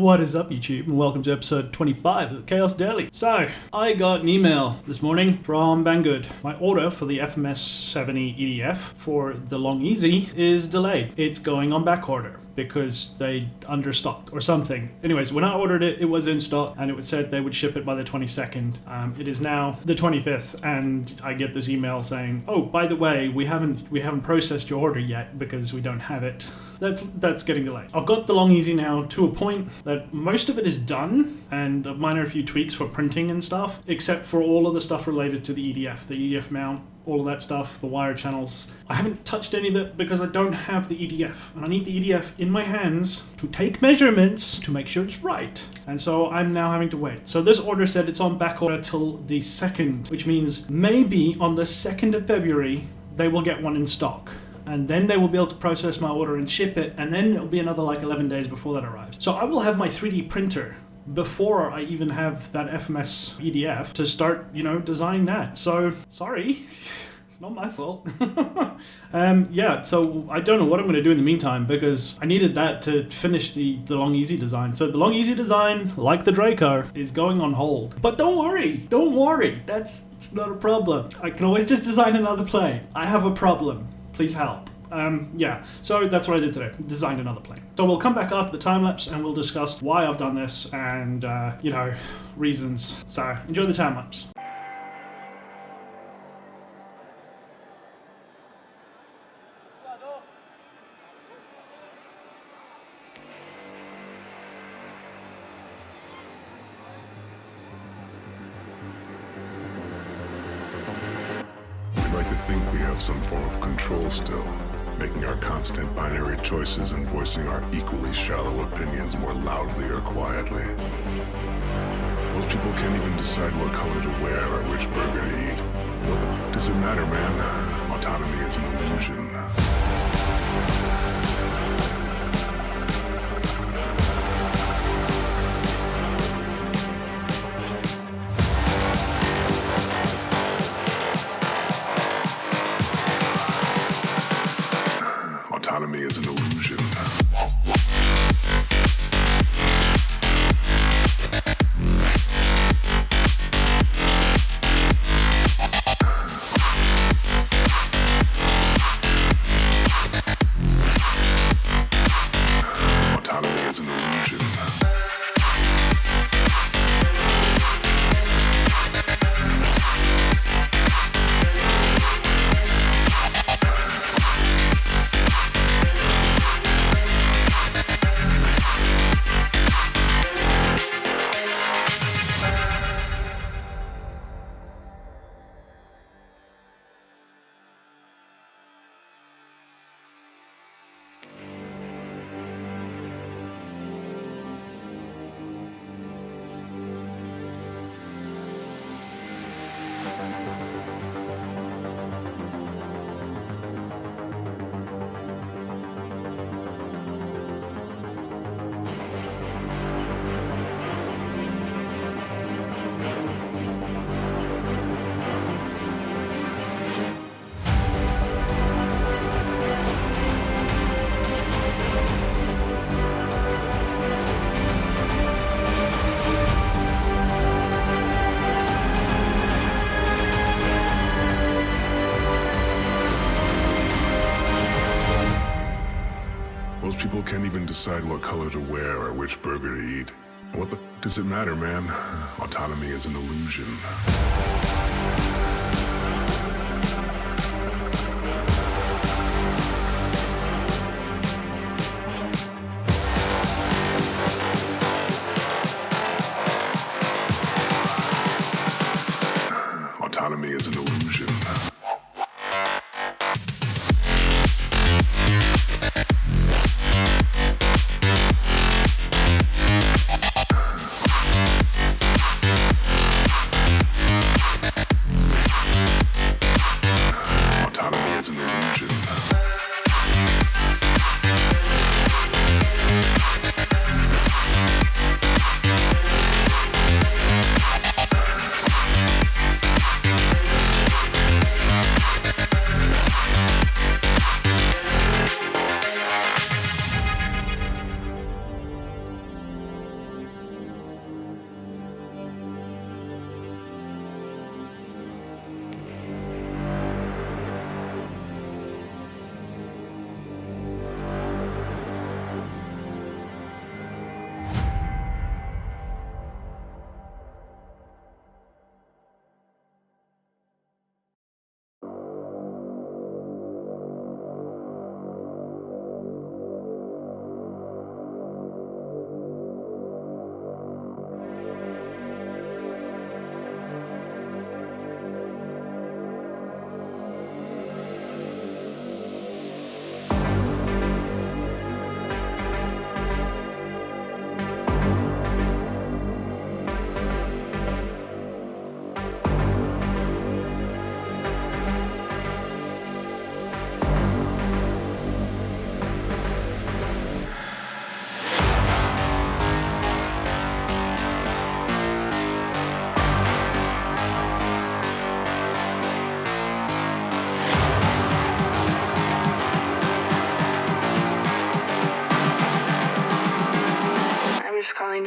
What is up, YouTube, and welcome to episode 25 of the Chaos Daily. So, I got an email this morning from Banggood. My order for the FMS 70 EDF for the Long Easy is delayed. It's going on back order because they understocked or something. Anyways, when I ordered it, it was in stock and it said they would ship it by the 22nd. It is now the 25th and I get this email saying, oh, by the way, we haven't processed your order yet because we don't have it. That's getting delayed. I've got the Long Easy now to a point that most of it is done and I've minor a few tweaks for printing and stuff, except for all of the stuff related to the EDF mount, all of that stuff, the wire channels. I haven't touched any of that because I don't have the EDF and I need the EDF in my hands to take measurements to make sure it's right. And so I'm now having to wait. So this order said it's on back order till the 2nd, which means maybe on the 2nd of February, they will get one in stock. And then they will be able to process my order and ship it, and then it'll be another like 11 days before that arrives. So I will have my 3D printer before I even have that FMS EDF to start, designing that. So, sorry, it's not my fault. So I don't know what I'm going to do in the meantime because I needed that to finish the Long Easy design. So the Long Easy design, like the Dracar, is going on hold. But don't worry, it's not a problem. I can always just design another plane. I have a problem. Please help. So that's what I did today. Designed another plane. So we'll come back after the time lapse and we'll discuss why I've done this and, reasons. So enjoy the time lapse. Some form of control still, making our constant binary choices and voicing our equally shallow opinions more loudly or quietly. Most people can't even decide what color to wear or which burger to eat. What does it matter, man? Autonomy is an illusion. Autonomy is an illusion. Autonomy is an illusion. Most people can't even decide what color to wear or which burger to eat. What does it matter, man? Autonomy is an illusion. Autonomy is an illusion.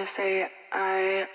to say I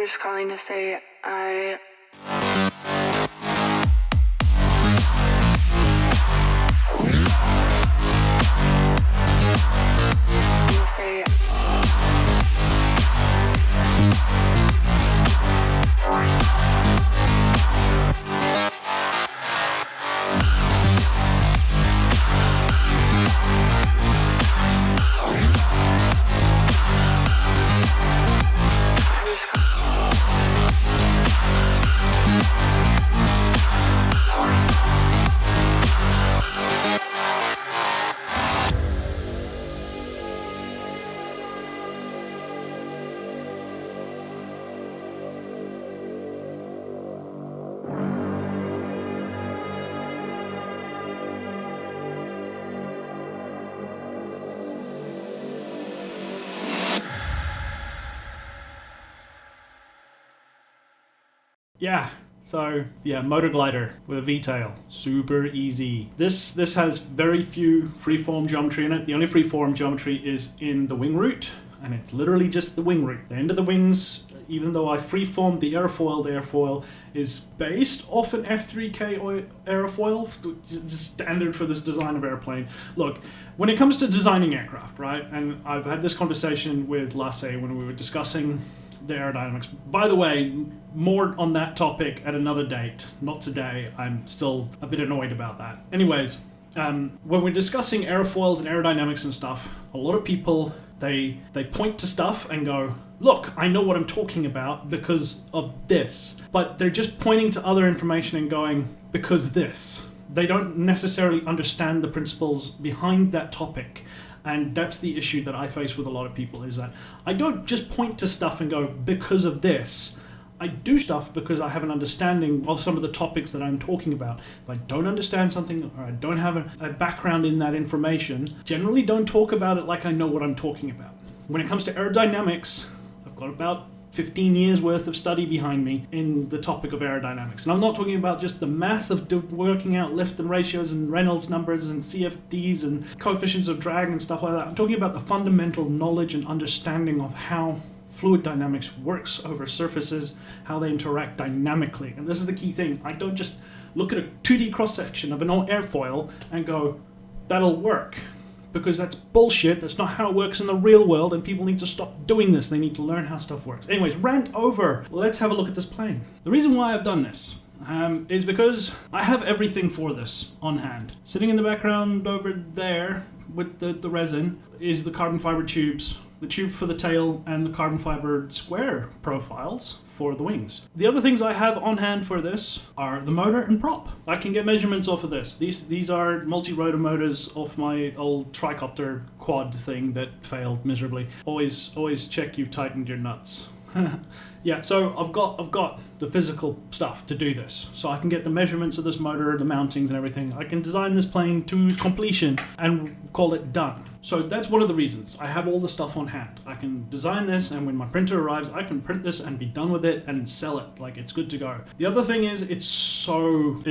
just calling to say I motor glider with a V-tail. Super easy. This has very few freeform geometry in it. The only freeform geometry is in the wing root, and it's literally just the wing root. The end of the wings, even though I freeformed the airfoil is based off an F3K airfoil, standard for this design of airplane. Look, when it comes to designing aircraft, right, and I've had this conversation with Lasse when we were discussing the aerodynamics. By the way, more on that topic at another date, not today. I'm still a bit annoyed about that. Anyways, when we're discussing airfoils and aerodynamics and stuff, a lot of people, they point to stuff and go, look, I know what I'm talking about because of this. But they're just pointing to other information and going, because this. They don't necessarily understand the principles behind that topic. And that's the issue that I face with a lot of people, is that I don't just point to stuff and go, because of this. I do stuff because I have an understanding of some of the topics that I'm talking about. If I don't understand something, or I don't have a background in that information, generally don't talk about it like I know what I'm talking about. When it comes to aerodynamics, I've got about 15 years worth of study behind me in the topic of aerodynamics. And I'm not talking about just the math of working out lift and ratios and Reynolds numbers and CFDs and coefficients of drag and stuff like that. I'm talking about the fundamental knowledge and understanding of how fluid dynamics works over surfaces, how they interact dynamically. And this is the key thing. I don't just look at a 2D cross-section of an old airfoil and go, that'll work. Because that's bullshit. That's not how it works in the real world, and people need to stop doing this. They need to learn how stuff works. Anyways, rant over. Let's have a look at this plane. The reason why I've done this is because I have everything for this on hand. Sitting in the background over there with the resin is the carbon fiber tubes, the tube for the tail, and the carbon fiber square profiles for the wings. The other things I have on hand for this are the motor and prop. I can get measurements off of this. These are multi-rotor motors off my old tricopter quad thing that failed miserably. Always check you've tightened your nuts. Yeah, so I've got the physical stuff to do this. So I can get the measurements of this motor, the mountings and everything. I can design this plane to completion and call it done. So that's one of the reasons. I have all the stuff on hand. I can design this, and when my printer arrives, I can print this and be done with it and sell it. Like, it's good to go. The other thing is it's so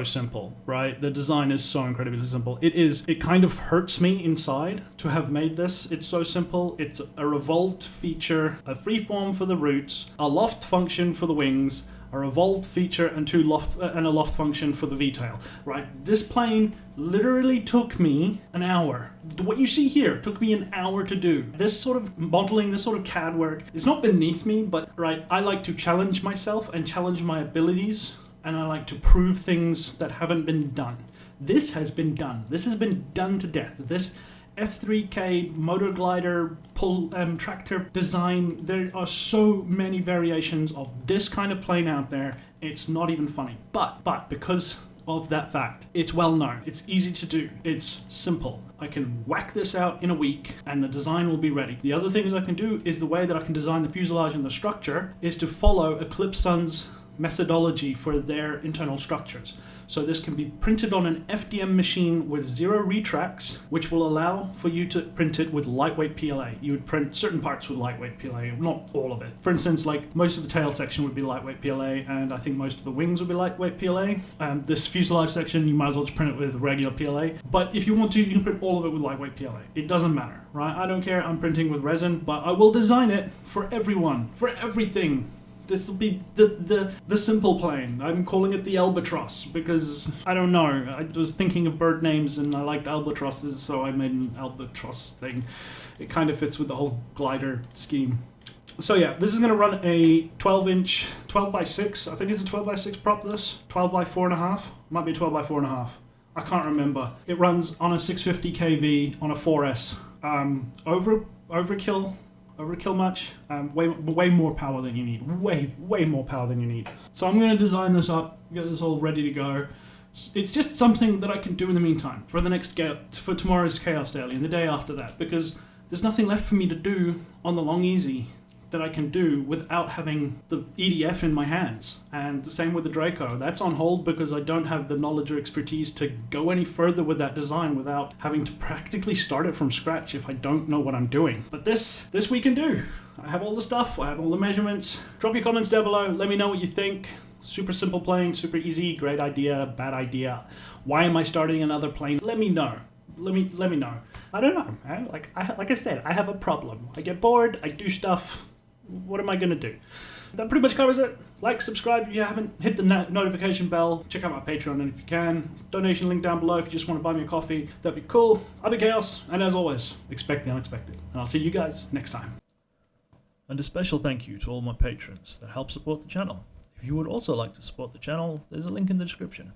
simple, right? The design is so incredibly simple. It kind of hurts me inside to have made this. It's so simple. It's a revolved feature, a freeform for the roots, a loft function for the wings, a revolved feature and a loft function for the V-tail, right? This plane literally took me an hour. What you see here took me an hour to do. This sort of modeling, this sort of CAD work is not beneath me, but right, I like to challenge myself and challenge my abilities, and I like to prove things that haven't been done. This has been done. This has been done to death. This F3K motor glider pull tractor design, there are so many variations of this kind of plane out there, it's not even funny. But because of that fact, it's well known, it's easy to do, it's simple. I can whack this out in a week and the design will be ready. The other things I can do is the way that I can design the fuselage and the structure is to follow Eclipse Sun's methodology for their internal structures. So this can be printed on an FDM machine with 0 retracts, which will allow for you to print it with lightweight PLA. You would print certain parts with lightweight PLA, not all of it. For instance, like most of the tail section would be lightweight PLA, and I think most of the wings would be lightweight PLA. This fuselage section, you might as well just print it with regular PLA. But if you want to, you can print all of it with lightweight PLA. It doesn't matter, right? I don't care, I'm printing with resin, but I will design it for everyone, for everything. This will be the simple plane. I'm calling it the albatross because, I don't know, I was thinking of bird names and I liked albatrosses, so I made an albatross thing. It kind of fits with the whole glider scheme. So yeah, this is going to run a 12-inch, 12 by 6, I think it's a 12 by 6 prop this, 12 by 4.5, might be 12 by 4.5. I can't remember. It runs on a 650 kV on a 4S. Overkill much, way more power than you need, way more power than you need. So I'm going to design this up, get this all ready to go. It's just something that I can do in the meantime for for tomorrow's Chaos Daily and the day after that, because there's nothing left for me to do on the Long Easy that I can do without having the EDF in my hands. And the same with the Draco. That's on hold because I don't have the knowledge or expertise to go any further with that design without having to practically start it from scratch if I don't know what I'm doing. But this we can do. I have all the stuff, I have all the measurements. Drop your comments down below, let me know what you think. Super simple plane, super easy, great idea, bad idea. Why am I starting another plane? Let me know. Let me know. I don't know. Like I said, I have a problem. I get bored, I do stuff. What am I going to do? That pretty much covers it. Like, subscribe if you haven't, hit the notification bell, check out my Patreon if you can. Donation link down below if you just want to buy me a coffee. That'd be cool. I'll be Chaos, and as always, expect the unexpected. And I'll see you guys next time. And a special thank you to all my patrons that help support the channel. If you would also like to support the channel, there's a link in the description.